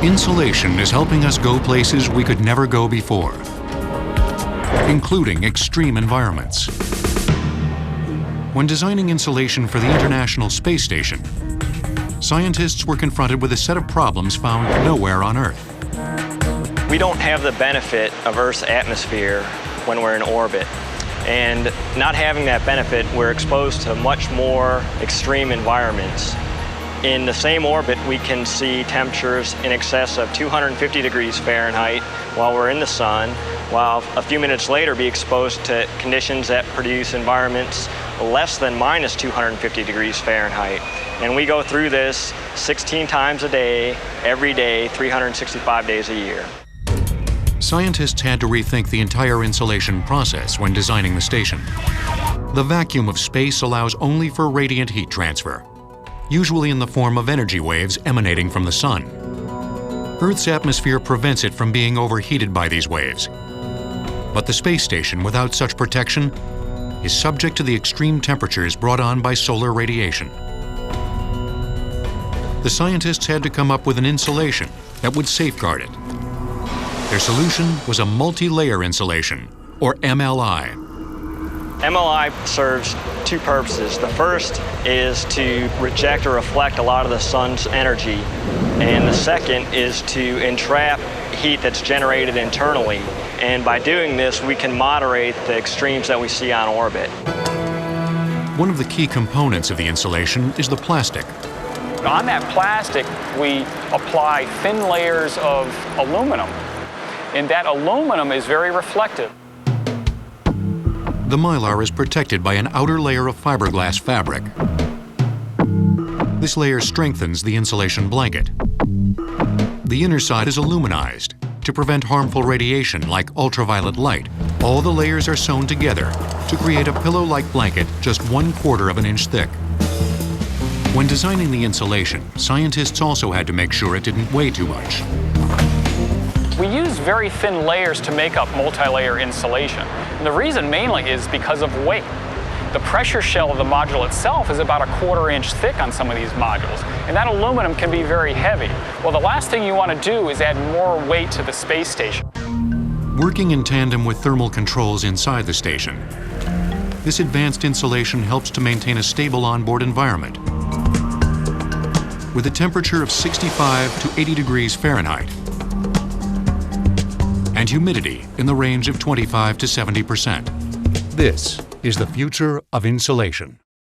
Insulation is helping us go places we could never go before, including extreme environments. When designing insulation for the International Space Station, scientists were confronted with a set of problems found nowhere on Earth. We don't have the benefit of Earth's atmosphere when we're in orbit. And not having that benefit, we're exposed to much more extreme environments. In the same orbit, we can see temperatures in excess of 250 degrees Fahrenheit while we're in the sun, while a few minutes later be exposed to conditions that produce environments less than minus 250 degrees Fahrenheit. And we go through this 16 times a day, every day, 365 days a year. Scientists had to rethink the entire insulation process when designing the station. The vacuum of space allows only for radiant heat transfer, usually in the form of energy waves emanating from the sun. Earth's atmosphere prevents it from being overheated by these waves. But the space station, without such protection, is subject to the extreme temperatures brought on by solar radiation. The scientists had to come up with an insulation that would safeguard it. Their solution was a multi-layer insulation, or MLI. MLI serves two purposes. The first is to reject or reflect a lot of the sun's energy, and the second is to entrap heat that's generated internally. And by doing this, we can moderate the extremes that we see on orbit. One of the key components of the insulation is the plastic. On that plastic, we apply thin layers of aluminum, and that aluminum is very reflective. The mylar is protected by an outer layer of fiberglass fabric. This layer strengthens the insulation blanket. The inner side is aluminized to prevent harmful radiation like ultraviolet light. All the layers are sewn together to create a pillow-like blanket just 1/4 of an inch thick. When designing the insulation, scientists also had to make sure it didn't weigh too much. We use very thin layers to make up multi-layer insulation. And the reason mainly is because of weight. The pressure shell of the module itself is about 1/4 inch thick on some of these modules, and that aluminum can be very heavy. Well, the last thing you want to do is add more weight to the space station. Working in tandem with thermal controls inside the station, this advanced insulation helps to maintain a stable onboard environment with a temperature of 65 to 80 degrees Fahrenheit and humidity in the range of 25 to 70%. This is the future of insulation.